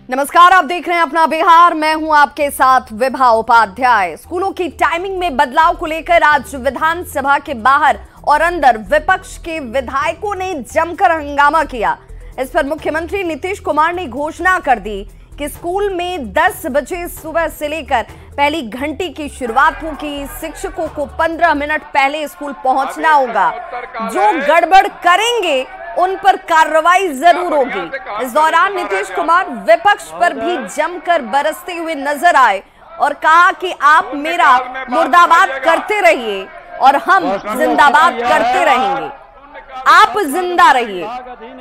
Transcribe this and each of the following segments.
नमस्कार, आप देख रहे हैं अपना बिहार। मैं हूं आपके साथ विभा उपाध्याय। स्कूलों की टाइमिंग में बदलाव को लेकर आज विधानसभा के बाहर और अंदर विपक्ष के विधायकों ने जमकर हंगामा किया। इस पर मुख्यमंत्री नीतीश कुमार ने घोषणा कर दी कि स्कूल में 10 बजे सुबह से लेकर पहली घंटी की शुरुआत होगी। शिक्षकों को 15 मिनट पहले स्कूल पहुंचना होगा। जो गड़बड़ करेंगे उन पर कार्रवाई जरूर होगी। इस दौरान नीतीश कुमार विपक्ष पर भी जमकर बरसते हुए नजर आए और कहा कि आप मेरा मुर्दाबाद करते रहिए और हम जिंदाबाद करते रहेंगे। आप जिंदा रहिए,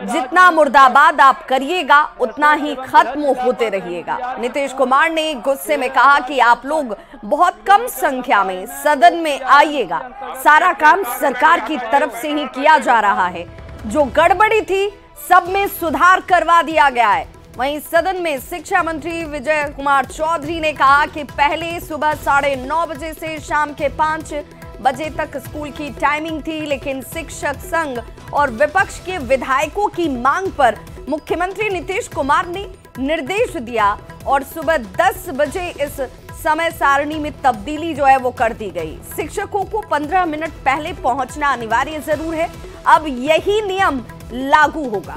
जितना मुर्दाबाद आप करिएगा उतना ही खत्म होते रहिएगा। नीतीश कुमार ने गुस्से में कहा कि आप लोग बहुत कम संख्या में सदन में आइएगा। सारा काम सरकार की तरफ से ही किया जा रहा है। जो गड़बड़ी थी सब में सुधार करवा दिया गया है। वहीं सदन में शिक्षा मंत्री विजय कुमार चौधरी ने कहा कि पहले सुबह 9:30 बजे से शाम के 5 बजे तक स्कूल की टाइमिंग थी, लेकिन शिक्षक संघ और विपक्ष के विधायकों की मांग पर मुख्यमंत्री नीतीश कुमार ने निर्देश दिया और सुबह 10 बजे इस समय सारणी में तब्दीली जो है वो कर दी गई। शिक्षकों को 15 मिनट पहले पहुंचना अनिवार्य जरूर है। अब यही नियम लागू होगा।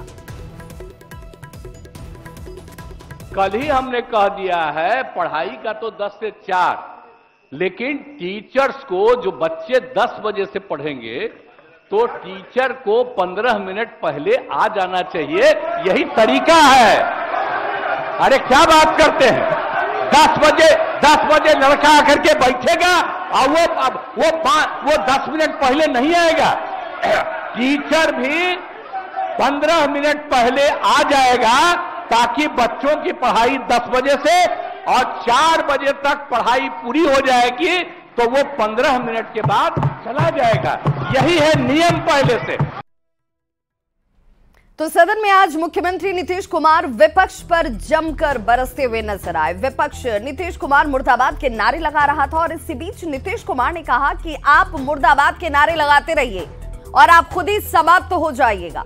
कल ही हमने कह दिया है पढ़ाई का तो 10 से 4, लेकिन टीचर्स को जो बच्चे 10 बजे से पढ़ेंगे तो टीचर को 15 मिनट पहले आ जाना चाहिए। यही तरीका है। अरे क्या बात करते हैं? 10 बजे लड़का आकर के बैठेगा और वो 10 मिनट पहले नहीं आएगा। टीचर भी 15 मिनट पहले आ जाएगा ताकि बच्चों की पढ़ाई 10 बजे से और 4 बजे तक पढ़ाई पूरी हो जाएगी, तो वो 15 मिनट के बाद चला जाएगा। यही है नियम पहले से। तो सदन में आज मुख्यमंत्री नीतीश कुमार विपक्ष पर जमकर बरसते हुए नजर आए। विपक्ष नीतीश कुमार मुर्दाबाद के नारे लगा रहा था और इसी बीच नीतीश कुमार ने कहा कि आप मुर्दाबाद के नारे लगाते रहिए और आप खुद ही समाप्त हो जाइएगा।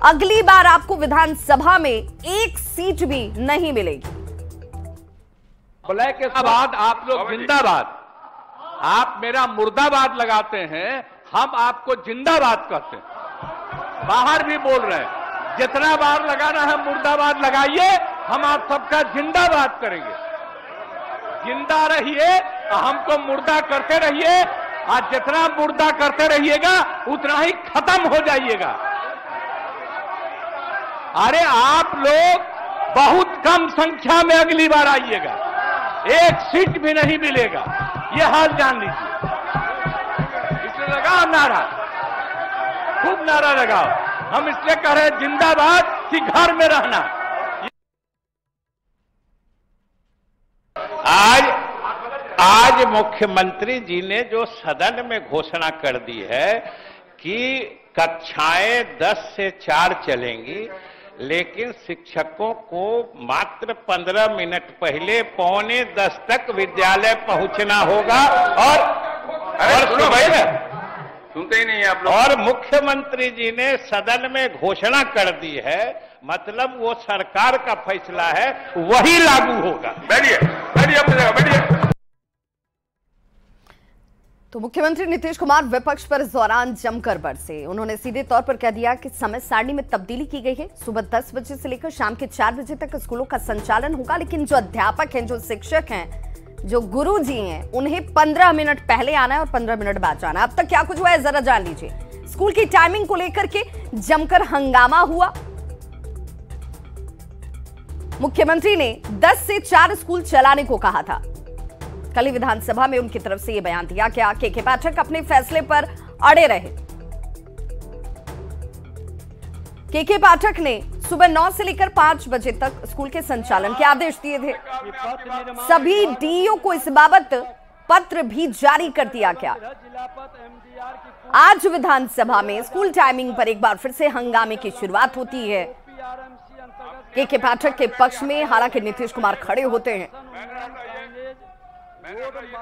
अगली बार आपको विधानसभा में एक सीट भी नहीं मिलेगी। ब्लैक के बाद आप लोग जिंदाबाद, आप मेरा मुर्दाबाद लगाते हैं, हम आपको जिंदाबाद कहते हैं। बाहर भी बोल रहे हैं, जितना बार लगाना है मुर्दाबाद लगाइए, हम आप सबका जिंदाबाद करेंगे। जिंदा रहिए, हमको मुर्दा करते रहिए, आज जितना मुर्दा करते रहिएगा उतना ही खत्म हो जाइएगा। अरे आप लोग बहुत कम संख्या में अगली बार आइएगा, एक सीट भी नहीं मिलेगा, ये हाल जान लीजिए। इसलिए लगाओ नारा, खूब नारा लगाओ। हम इसलिए कह रहे हैं जिंदाबाद कि घर में रहना। आज मुख्यमंत्री जी ने जो सदन में घोषणा कर दी है कि कक्षाएं 10 से 4 चलेंगी, लेकिन शिक्षकों को मात्र 15 मिनट पहले 9:45 तक विद्यालय पहुंचना होगा। सुनते ही नहीं आप लोग। और मुख्यमंत्री जी ने सदन में घोषणा कर दी है, मतलब वो सरकार का फैसला है, वही लागू होगा। बैठिए अपनी जगह बैठिए। तो मुख्यमंत्री नीतीश कुमार विपक्ष पर इस दौरान जमकर बरसे। उन्होंने सीधे तौर पर कह दिया कि समय सारणी में तब्दीली की गई है। सुबह 10 बजे से लेकर शाम के 4 बजे तक स्कूलों का संचालन होगा, लेकिन जो अध्यापक हैं, जो शिक्षक हैं, जो गुरुजी हैं, उन्हें 15 मिनट पहले आना है और 15 मिनट बाद जाना है। अब तक क्या कुछ हुआ है जरा जान लीजिए। स्कूल की टाइमिंग को लेकर के जमकर हंगामा हुआ। मुख्यमंत्री ने 10 से 4 स्कूल चलाने को कहा था। कल ही विधानसभा में उनकी तरफ से यह बयान दिया गया। के पाठक अपने फैसले पर अड़े रहे। के पाठक ने सुबह 9 से लेकर 5 बजे तक स्कूल के संचालन के आदेश दिए थे। सभी डीईओ को इस बाबत पत्र भी जारी कर दिया गया। आज विधानसभा में स्कूल टाइमिंग पर एक बार फिर से हंगामे की शुरुआत होती है। के पाठक के पक्ष में हालांकि नीतीश कुमार खड़े होते हैं।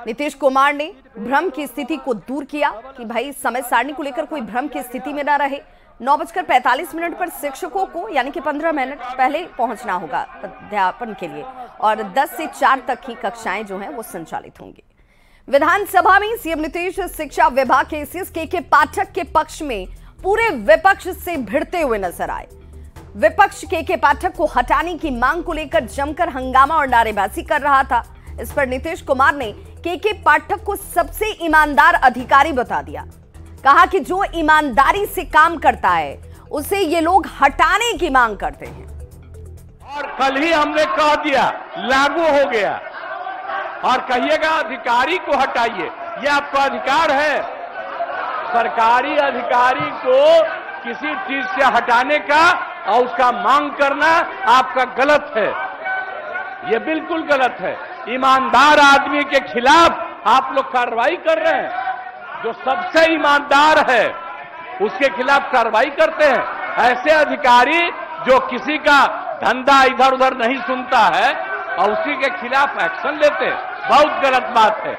नीतीश कुमार ने भ्रम की स्थिति को दूर किया कि भाई समय सारणी को लेकर कोई भ्रम की स्थिति में ना रहे। 9:45 पर शिक्षकों को यानी कि 15 मिनट पहले पहुंचना होगा अध्यापन के लिए और 10 से 4 तक की कक्षाएं जो हैं वो संचालित होंगी। विधानसभा में सीएम नीतीश शिक्षा विभाग के एसीएस के पाठक के पक्ष में पूरे विपक्ष से भिड़ते हुए नजर आए। विपक्ष के पाठक को हटाने की मांग को लेकर जमकर हंगामा और नारेबाजी कर रहा था। इस पर नीतीश कुमार ने के पाठक को सबसे ईमानदार अधिकारी बता दिया। कहा कि जो ईमानदारी से काम करता है उसे ये लोग हटाने की मांग करते हैं। और कल ही हमने कह दिया, लागू हो गया। और कहिएगा अधिकारी को हटाइए, यह आपका अधिकार है। सरकारी अधिकारी को किसी चीज से हटाने का और उसका मांग करना आपका गलत है, यह बिल्कुल गलत है। ईमानदार आदमी के खिलाफ आप लोग कार्रवाई कर रहे हैं। जो सबसे ईमानदार है उसके खिलाफ कार्रवाई करते हैं। ऐसे अधिकारी जो किसी का धंधा इधर उधर नहीं सुनता है और उसी के खिलाफ एक्शन लेते हैं, बहुत गलत बात है।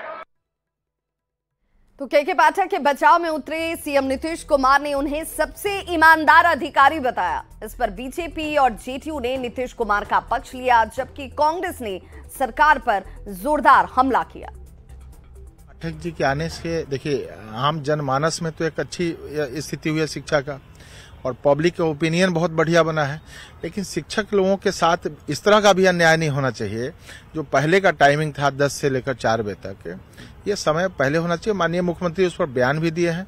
तो के पाठक के बचाव में उतरे सीएम नीतीश कुमार ने उन्हें सबसे ईमानदार अधिकारी बताया। इस पर बीजेपी और जेडीयू ने नीतीश कुमार का पक्ष लिया, जबकि कांग्रेस ने सरकार पर जोरदार हमला किया। पाठक जी के आने से देखिए आम जनमानस में तो एक अच्छी स्थिति हुई है शिक्षा का और पब्लिक का ओपिनियन बहुत बढ़िया बना है, लेकिन शिक्षक लोगों के साथ इस तरह का भी अन्याय नहीं होना चाहिए। जो पहले का टाइमिंग था 10 से लेकर 4 बजे तक, ये समय पहले होना चाहिए। माननीय मुख्यमंत्री उस पर बयान भी दिए हैं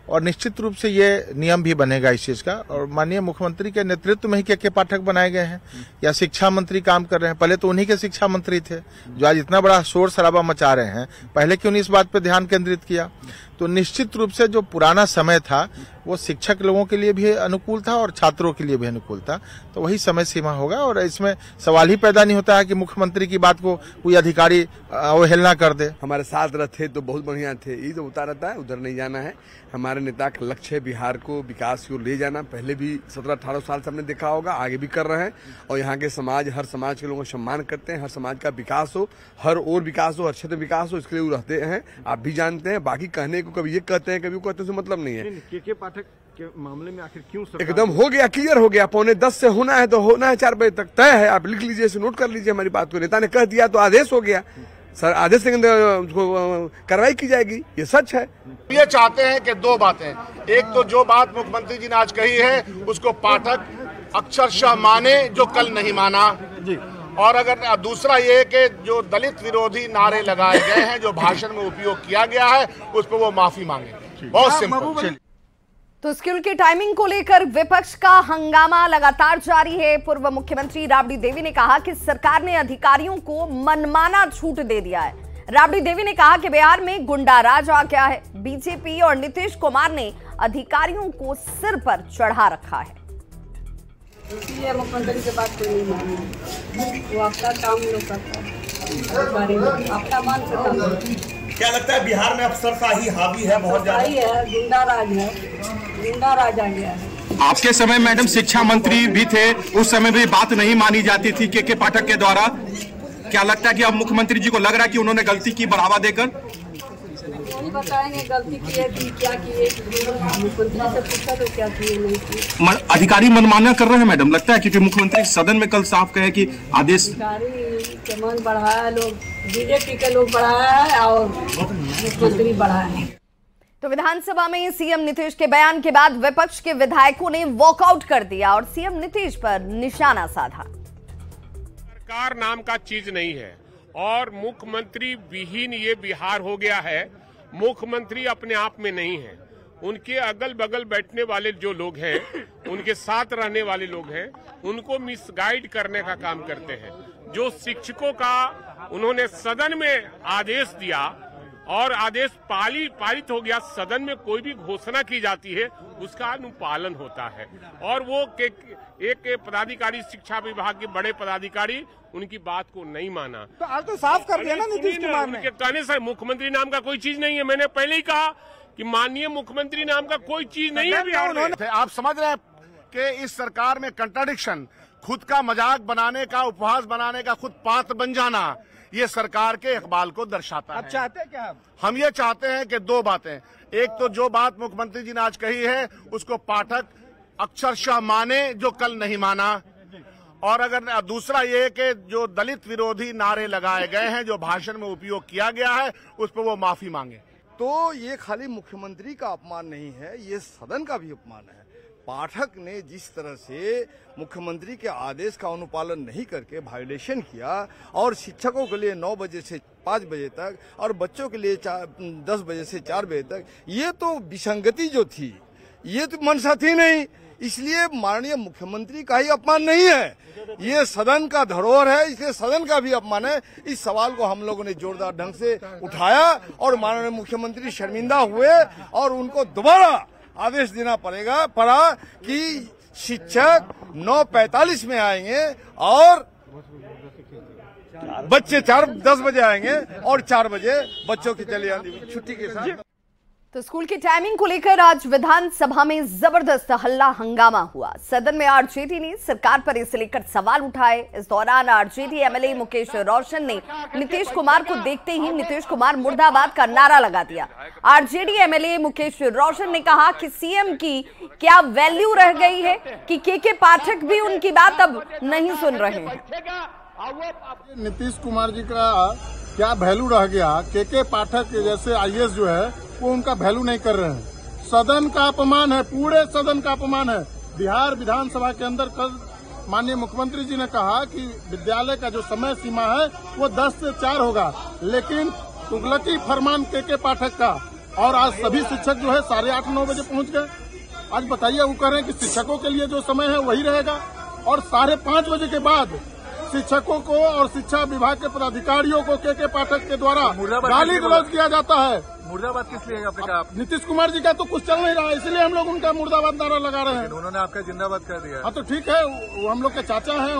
और निश्चित रूप से ये नियम भी बनेगा इस चीज का। और माननीय मुख्यमंत्री के नेतृत्व में ही के पाठक बनाए गए हैं या शिक्षा मंत्री काम कर रहे हैं। पहले तो उन्हीं के शिक्षा मंत्री थे जो आज इतना बड़ा शोर शराबा मचा रहे हैं, पहले क्यों नहीं इस बात पर ध्यान केंद्रित किया। तो निश्चित रूप से जो पुराना समय था वो शिक्षक लोगों के लिए भी अनुकूल था और छात्रों के लिए भी अनुकूल था, तो वही समय सीमा होगा। और इसमें सवाल ही पैदा नहीं होता है कि मुख्यमंत्री की बात को कोई अधिकारी अवहेलना कर दे। हमारे साथ रहते तो बहुत बढ़िया थे, ये तो होता रहता है, उधर नहीं जाना है। हमारे नेता का लक्ष्य है बिहार को विकास की ओर ले जाना। पहले भी 17-18 साल से हमने देखा होगा, आगे भी कर रहे हैं। और यहाँ के समाज, हर समाज के लोगों का सम्मान करते हैं। हर समाज का विकास हो, हर और विकास हो, हर क्षेत्र विकास हो, इसके लिए वो रहते हैं। आप भी जानते हैं। बाकी कहने को कभी ये कहते हैं, कभी वो कहते हैं, मतलब नहीं है। के पाठक के मामले में आखिर क्यों एकदम हो गया, क्लियर हो गया। 9:45 से होना है तो होना है, 4 बजे तक तय है। आप लिख लीजिए, इसे नोट कर लीजिए हमारी बात को। नेता ने कह दिया तो आदेश हो गया सर, आदेश से कार्रवाई की जाएगी, ये सच है। ये चाहते हैं कि 2 बातें, एक तो जो बात मुख्यमंत्री जी ने आज कही है उसको पाठक अक्षरशः माने जो कल नहीं माना जी। और अगर दूसरा ये कि जो दलित विरोधी नारे लगाए गए हैं, जो भाषण में उपयोग किया गया है, उस पर वो माफी मांगे। बहुत सिंपल। तो स्कूल की टाइमिंग को लेकर विपक्ष का हंगामा लगातार जारी है। पूर्व मुख्यमंत्री राबड़ी देवी ने कहा कि सरकार ने अधिकारियों को मनमाना छूट दे दिया है। राबड़ी देवी ने कहा कि बिहार में गुंडा राज आ गया है। बीजेपी और नीतीश कुमार ने अधिकारियों को सिर पर चढ़ा रखा है। मुख्यमंत्री की बात कोई नहीं मानी, वो आपका काम लोग करता है, आपका मान सकता। क्या लगता है बिहार में अफसरशाही हावी है, बहुत ज्यादा है, गुंडा राज आ गया है। आपके समय मैडम शिक्षा मंत्री भी थे, उस समय भी बात नहीं मानी जाती थी के पाठक के द्वारा। क्या लगता है कि अब मुख्यमंत्री जी को लग रहा है कि उन्होंने गलती की बढ़ावा देकर? नहीं बताएंगे गलती की है कि क्या किए, मुख्यमंत्री से पूछा तो क्या किए नहीं किए। अधिकारी मनमाना कर रहे हैं मैडम, लगता है क्योंकि मुख्यमंत्री सदन में कल साफ कहे कि आदेश अधिकारी के मन बढ़ाया, लोग बीजेपी के लोग बढ़ाया है और मुख्यमंत्री बढ़ाया है। तो विधानसभा में सीएम नीतीश के बयान के बाद विपक्ष के विधायकों ने वॉकआउट कर दिया और सीएम नीतीश पर निशाना साधा। सरकार नाम का चीज नहीं है और मुख्यमंत्री विहीन ये बिहार हो गया है। मुख्यमंत्री अपने आप में नहीं है, उनके अगल बगल बैठने वाले जो लोग हैं, उनके साथ रहने वाले लोग हैं, उनको मिसगाइड करने का काम करते हैं। जो शिक्षकों का उन्होंने सदन में आदेश दिया और आदेश पारित हो गया, सदन में कोई भी घोषणा की जाती है उसका अनुपालन होता है। और वो एक पदाधिकारी, शिक्षा विभाग के बड़े पदाधिकारी, उनकी बात को नहीं माना। तो आज तो साफ कर दिया ना नीतीश कुमार ने। उनके कहने से मुख्यमंत्री नाम का कोई चीज नहीं है। मैंने पहले ही कहा कि माननीय मुख्यमंत्री नाम का कोई चीज नहीं है बिहार में। आप समझ रहे हैं कि इस सरकार में कंट्राडिक्शन, खुद का मजाक बनाने का, उपहास बनाने का खुद पात्र बन जाना, ये सरकार के इकबाल को दर्शाता है। आप चाहते हैं क्या? हम ये चाहते हैं कि 2 बातें, एक तो जो बात मुख्यमंत्री जी ने आज कही है उसको पाठक अक्षरशः माने जो कल नहीं माना। और अगर दूसरा ये कि जो दलित विरोधी नारे लगाए गए हैं, जो भाषण में उपयोग किया गया है, उस पर वो माफी मांगे। तो ये खाली मुख्यमंत्री का अपमान नहीं है, ये सदन का भी अपमान है। पाठक ने जिस तरह से मुख्यमंत्री के आदेश का अनुपालन नहीं करके वायोलेशन किया और शिक्षकों के लिए 9 बजे से 5 बजे तक और बच्चों के लिए 10 बजे से 4 बजे तक, ये तो विसंगति जो थी, ये तो मंशा थी नहीं। इसलिए माननीय मुख्यमंत्री का ही अपमान नहीं है, ये सदन का धरोहर है, इसलिए सदन का भी अपमान है। इस सवाल को हम लोगों ने जोरदार ढंग से उठाया और माननीय मुख्यमंत्री शर्मिंदा हुए और उनको दोबारा आदेश देना पड़ा कि शिक्षक 9:45 में आएंगे और बच्चे 10 बजे आएंगे और 4 बजे बच्चों की चली जाती छुट्टी के साथ। तो स्कूल की टाइमिंग को लेकर आज विधानसभा में जबरदस्त हल्ला हंगामा हुआ। सदन में आरजेडी ने सरकार पर इसे लेकर सवाल उठाए। इस दौरान आरजेडी एमएलए मुकेश रोशन ने नीतीश कुमार को देखते ही नीतीश कुमार मुर्दाबाद का नारा लगा दिया। आरजेडी एमएलए मुकेश रोशन ने कहा कि सीएम की क्या वैल्यू रह गई है कि के पाठक भी उनकी बात अब नहीं सुन रहे हैं। नीतीश कुमार जी का क्या वैल्यू रह गया, के पाठक जैसे आईएएस जो है वो उनका वैल्यू नहीं कर रहे हैं। सदन का अपमान है, पूरे सदन का अपमान है। बिहार विधानसभा के अंदर कल माननीय मुख्यमंत्री जी ने कहा कि विद्यालय का जो समय सीमा है वो 10 से 4 होगा, लेकिन तुगलकी फरमान के पाठक का, और आज सभी शिक्षक जो है 8:30-9 बजे पहुंच गए। आज बताइए, वो कह रहे हैं कि शिक्षकों के लिए जो समय है वही रहेगा और 5:30 बजे के बाद शिक्षकों को और शिक्षा विभाग के पदाधिकारियों को के पाठक के द्वारा गाली गलौज किया जाता है। मुर्दाबाद किस लिए आपने कहा? नीतीश कुमार जी का तो कुछ चल नहीं रहा है, इसलिए हम लोग उनका मुर्दाबाद नारा लगा रहे हैं। उन्होंने आपका जिंदाबाद कर दिया। हाँ तो ठीक है, वो हम लोग के चाचा हैं,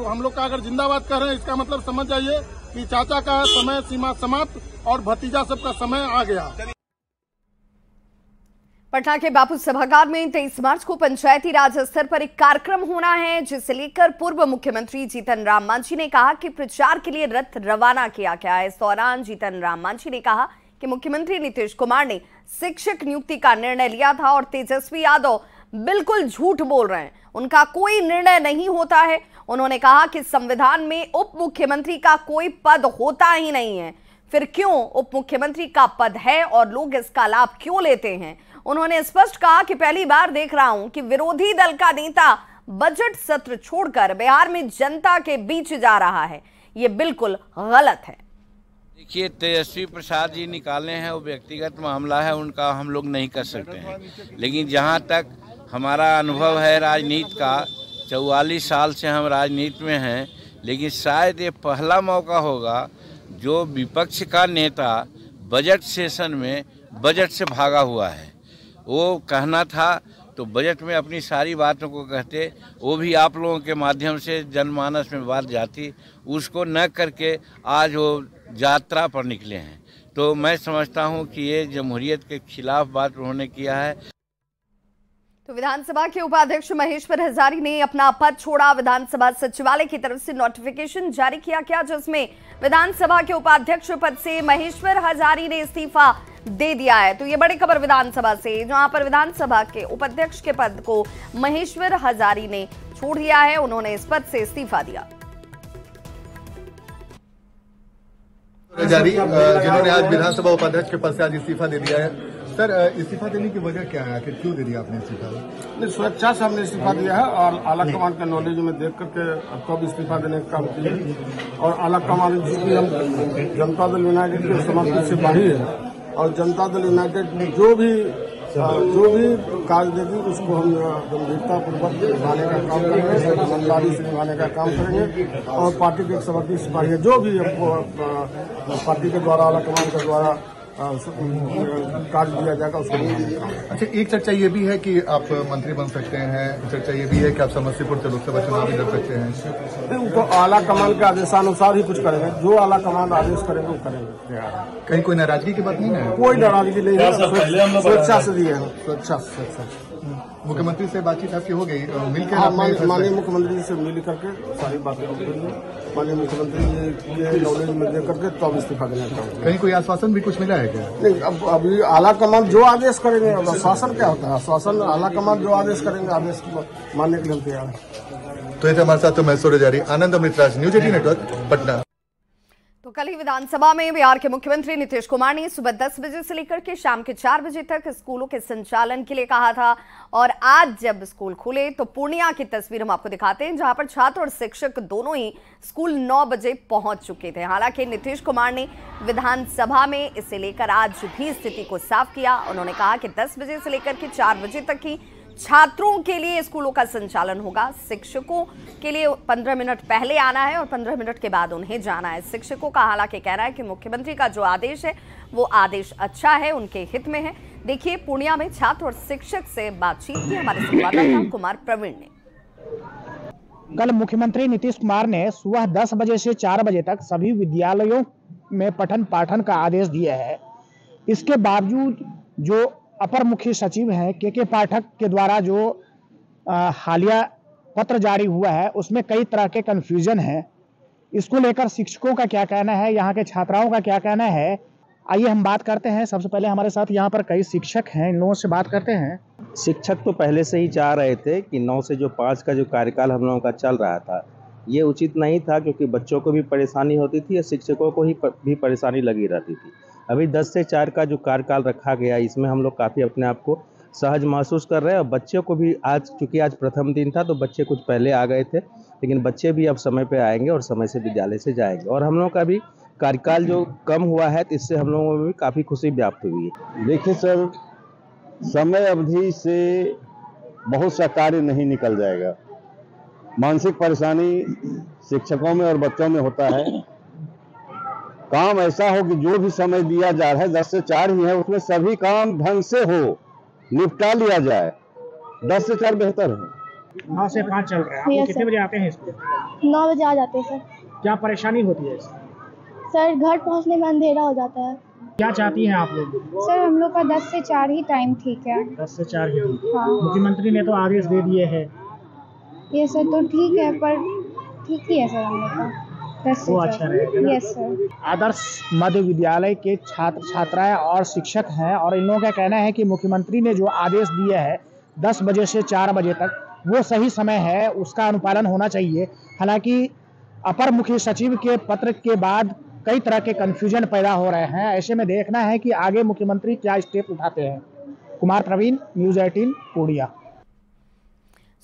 हम लोग का अगर जिंदाबाद कर रहे हैं, इसका मतलब समझ जाइए कि चाचा का समय सीमा समाप्त और भतीजा सबका समय आ गया। पटना के बापू सभागार में 23 मार्च को पंचायती राज स्तर पर एक कार्यक्रम होना है, जिसे लेकर पूर्व मुख्यमंत्री जीतन राम मांझी ने कहा कि प्रचार के लिए रथ रवाना किया गया है। इस दौरान जीतन राम मांझी ने कहा कि मुख्यमंत्री नीतीश कुमार ने शिक्षक नियुक्ति का निर्णय लिया था और तेजस्वी यादव बिल्कुल झूठ बोल रहे हैं, उनका कोई निर्णय नहीं होता है। उन्होंने कहा कि संविधान में उप मुख्यमंत्री का कोई पद होता ही नहीं है, फिर क्यों उप मुख्यमंत्री का पद है और लोग इसका लाभ क्यों लेते हैं। उन्होंने स्पष्ट कहा कि पहली बार देख रहा हूं कि विरोधी दल का नेता बजट सत्र छोड़कर बिहार में जनता के बीच जा रहा है, ये बिल्कुल गलत है। देखिए, तेजस्वी प्रसाद जी निकाले हैं, वो व्यक्तिगत मामला है, उनका हम लोग नहीं कर सकते हैं। लेकिन जहां तक हमारा अनुभव है राजनीति का, 44 साल से हम राजनीति में हैं, लेकिन शायद ये पहला मौका होगा जो विपक्ष का नेता बजट सेशन में बजट से भागा हुआ है। वो कहना था तो बजट में अपनी सारी बातों को कहते, वो भी आप लोगों के माध्यम से जनमानस में बात जाती, उसको न करके आज वो यात्रा पर निकले हैं। तो मैं समझता हूं कि ये जमहूरियत के खिलाफ बात उन्होंने किया है। तो विधानसभा के उपाध्यक्ष महेश्वर हजारी ने अपना पद छोड़ा। विधानसभा सचिवालय की तरफ से नोटिफिकेशन जारी किया गया, जिसमें विधानसभा के उपाध्यक्ष पद से महेश्वर हजारी ने इस्तीफा दे दिया है। तो ये बड़ी खबर विधानसभा से, जहां पर विधानसभा के उपाध्यक्ष के पद को महेश्वर हजारी ने छोड़ दिया है, उन्होंने इस पद से इस्तीफा दिया। हजारी जिन्होंने आज विधानसभा उपाध्यक्ष के पद से आज इस्तीफा दे दिया है, सर इस्तीफा देने की वजह क्या है, आखिर क्यों दे दिया आपने इस्तीफा? स्वेच्छा से हमने इस्तीफा दिया है और आला कमान के नॉलेज में देख करके अब इस्तीफा देने का काम किया। और आला कमान चूंकि हम जनता दल यूनाइटेड के समर्पित सिपाही है और जनता दल यूनाइटेड में जो भी कार्य देगी उसको हम गंभीरता पूर्वक निभाने का काम करेंगे, ईमानदारी से निभाने का काम करेंगे। और पार्टी के एक समर्पित सिपाही है, जो भी हमको पार्टी के द्वारा आला कमान के द्वारा कार्य दिया जाएगा उसको। अच्छा, एक चर्चा ये भी है कि आप मंत्री बन सकते हैं, चर्चा ये भी है कि आप समस्तीपुर से लोकसभा चुनाव भी लड़ सकते हैं। उनको आला कमान के आदेशानुसार ही कुछ करेंगे, जो आला कमान आदेश करेंगे वो करेंगे। कहीं कोई नाराजगी की बात नहीं है? कोई नाराजगी नहीं है, स्वेच्छा से दिए हैं, स्वेच्छा से। मुख्यमंत्री से बातचीत आपकी हो गई? मिलकर माननीय मुख्यमंत्री से मिल करके सारी बातें माननीय मुख्यमंत्री के नॉलेज में दे करके तब इस्तीफा देना चाहूँगा। कहीं कोई आश्वासन भी कुछ मिला है क्या? नहीं, अब अभी आला कमान जो आदेश करेंगे, आश्वासन क्या होता है? आश्वासन आला कमान जो आदेश करेंगे, आदेश मानने के लिए हम तैयार हैं। तो ये हमारे साथ मैसूर जारी। आनंद अमृतराज, न्यूज 18 नेटवर्क, पटना। तो कल ही विधानसभा में बिहार के मुख्यमंत्री नीतीश कुमार ने सुबह 10 बजे से लेकर के शाम के 4 बजे तक स्कूलों के संचालन के लिए कहा था। और आज जब स्कूल खुले तो पूर्णिया की तस्वीर हम आपको दिखाते हैं, जहां पर छात्र और शिक्षक दोनों ही स्कूल 9 बजे पहुंच चुके थे। हालांकि नीतीश कुमार ने विधानसभा में इसे लेकर आज भी स्थिति को साफ किया। उन्होंने कहा कि 10 बजे से लेकर के 4 बजे तक ही छात्रों के लिए स्कूलों का संचालन होगा। शिक्षकों के लिए 15 मिनट पहले आना है और 15 मिनट के बाद उन्हें जाना है। शिक्षकों का हालांकि कहना है कि मुख्यमंत्री का जो आदेश है वो आदेश अच्छा है, उनके हित में है। देखिए पूर्णिया में छात्र और शिक्षक से बातचीत की हमारे संवाददाता कुमार प्रवीण ने। कल मुख्यमंत्री नीतीश कुमार ने सुबह 10 बजे से 4 बजे तक सभी विद्यालयों में पठन पाठन का आदेश दिया है। इसके बावजूद जो अपर मुख्य सचिव हैं के पाठक के द्वारा जो हालिया पत्र जारी हुआ है उसमें कई तरह के कंफ्यूजन है। इसको लेकर शिक्षकों का क्या कहना है, यहाँ के छात्राओं का क्या कहना है, आइए हम बात करते हैं। सबसे पहले हमारे साथ यहाँ पर कई शिक्षक हैं, इन लोगों से बात करते हैं। शिक्षक तो पहले से ही चाह रहे थे कि 9 से जो 5 का जो कार्यकाल हम लोगों का चल रहा था ये उचित नहीं था, क्योंकि बच्चों को भी परेशानी होती थी और शिक्षकों को भी परेशानी लगी रहती थी। अभी 10 से 4 का जो कार्यकाल रखा गया इसमें हम लोग काफ़ी अपने आप को सहज महसूस कर रहे हैं। और बच्चों को भी आज, चूँकि आज प्रथम दिन था तो बच्चे कुछ पहले आ गए थे, लेकिन बच्चे भी अब समय पे आएंगे और समय से विद्यालय से जाएंगे। और हम लोगों का भी कार्यकाल जो कम हुआ है तो इससे हम लोगों में भी काफ़ी खुशी व्याप्त हुई है। देखिए सर, समय अवधि से बहुत सा कार्य नहीं निकल जाएगा। मानसिक परेशानी शिक्षकों में और बच्चों में होता है। काम ऐसा हो कि जो भी समय दिया जा रहा है 10 से 4 ही है, उसमें सभी काम ढंग से हो, निपटा लिया जाए। 10 से 4 बेहतर है। 9 से 5 चल रहा है। आप कितने बजे आते हैं स्कूल? 9 बजे आ जाते हैं सर। क्या परेशानी होती है सर? घर पहुंचने में अंधेरा हो जाता है। क्या चाहती हैं आप लोग? सर हम लोग का 10 से 4 ही टाइम ठीक है। 10 से 4 ही? हाँ। मुख्यमंत्री ने तो आदेश दे दिए है। ये सर तो ठीक है, पर ठीक ही है सर हम लोग का। वो अच्छा रहेगा। Yes sir. आदर्श मध्य विद्यालय के छात्र छात्राएं और शिक्षक हैं और इन लोगों का कहना है कि मुख्यमंत्री ने जो आदेश दिया है 10 बजे से 4 बजे तक वो सही समय है, उसका अनुपालन होना चाहिए। हालांकि अपर मुख्य सचिव के पत्र के बाद कई तरह के कंफ्यूजन पैदा हो रहे हैं। ऐसे में देखना है कि आगे मुख्यमंत्री क्या स्टेप उठाते हैं। कुमार प्रवीण, न्यूज 18 पूर्णिया।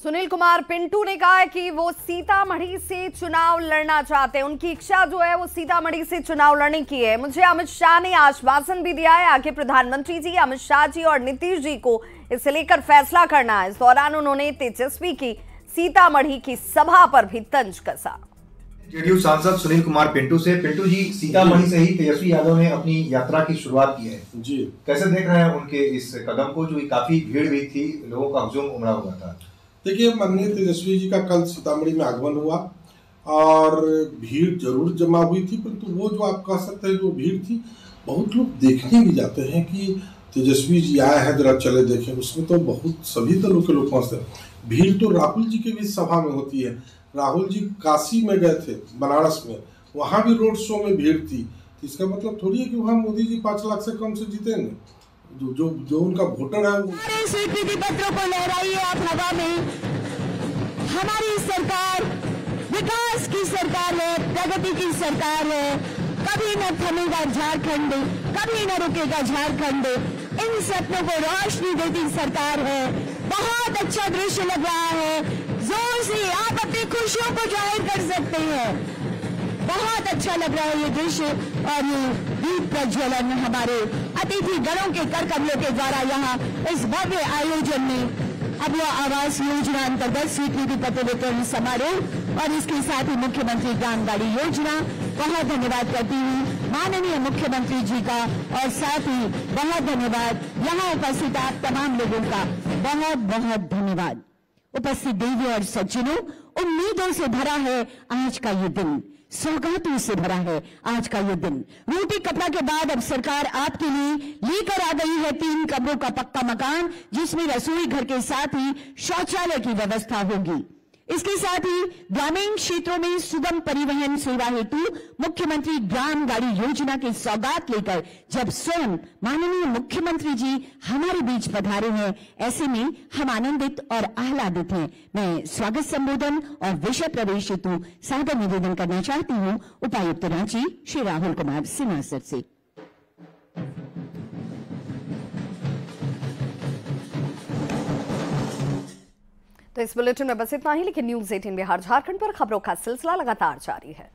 सुनील कुमार पिंटू ने कहा है कि वो सीतामढ़ी से चुनाव लड़ना चाहते हैं। उनकी इच्छा जो है वो सीतामढ़ी से चुनाव लड़ने की है। मुझे अमित शाह ने आश्वासन भी दिया है, आगे प्रधानमंत्री जी, अमित शाह जी और नीतीश जी को इसे लेकर फैसला करना है। इस दौरान उन्होंने तेजस्वी की सीतामढ़ी की सभा पर भी तंज कसा। जेडीयू सांसद सुनील कुमार पिंटू से। पिंटू जी, सीतामढ़ी से ही तेजस्वी यादव ने अपनी यात्रा की शुरुआत की है जी, कैसे देख रहे हैं उनके इस कदम को, जो काफी भीड़ भी थी, लोगों का हुजूम उमड़ा हुआ था? देखिए, माननीय तेजस्वी जी का कल सीतामढ़ी में आगमन हुआ और भीड़ जरूर जमा हुई थी, परंतु वो जो आप कह सकते हैं जो भीड़ थी, बहुत लोग देखने भी जाते हैं कि तेजस्वी जी आए हैं, जरा चले देखें। उसमें तो बहुत सभी तरह के लोग पहुँचते हैं। भीड़ तो राहुल जी के भी सभा में होती है। राहुल जी काशी में गए थे, बनारस में, वहाँ भी रोड शो में भीड़ थी। तो इसका मतलब थोड़ी है कि वहाँ मोदी जी 5 लाख से कम से जीतेंगे। जो उनका वोटर है वो स्वीकृति पत्रों को लहराइए आप हवा में। हमारी सरकार विकास की सरकार है, प्रगति की सरकार है। कभी न थमेगा झारखंड, कभी न रुकेगा झारखंड। इन सपनों को रोशनी देती सरकार है। बहुत अच्छा दृश्य लग रहा है, जोर से आप अपनी खुशियों को जाहिर कर सकते हैं। बहुत अच्छा लग रहा है ये दृश्य और ये दीप प्रज्वलन हमारे अतिथि गणों के कर कमलों के द्वारा यहाँ इस भव्य आयोजन में अभय आवास योजना अंतर्गत स्वीकृति पत्र वितरण समारोह और इसके साथ ही मुख्यमंत्री ग्राम गाड़ी योजना। बहुत धन्यवाद करती हूँ माननीय मुख्यमंत्री जी का और साथ ही बहुत धन्यवाद यहाँ उपस्थित आप तमाम लोगों का। बहुत बहुत धन्यवाद। उपस्थित देवी और सज्जनों, उम्मीदों से भरा है आज का ये दिन, सौगातों से भरा है आज का ये दिन। रोटी कपड़ा के बाद अब सरकार आपके लिए लेकर आ गई है 3 कमरों का पक्का मकान, जिसमें रसोई घर के साथ ही शौचालय की व्यवस्था होगी। इसके साथ ही ग्रामीण क्षेत्रों में सुगम परिवहन सेवा हेतु मुख्यमंत्री ग्राम गाड़ी योजना की सौगात लेकर जब स्वयं माननीय मुख्यमंत्री जी हमारे बीच पधारे हैं, ऐसे में हम आनंदित और आह्लादित हैं। मैं स्वागत संबोधन और विषय प्रवेश हेतु सादर निवेदन करना चाहती हूं उपायुक्त रांची श्री राहुल कुमार सिन्हा सर से। तो इस बुलेटिन में बस इतना ही, लेकिन न्यूज़ 18 बिहार झारखंड पर खबरों का सिलसिला लगातार जारी है।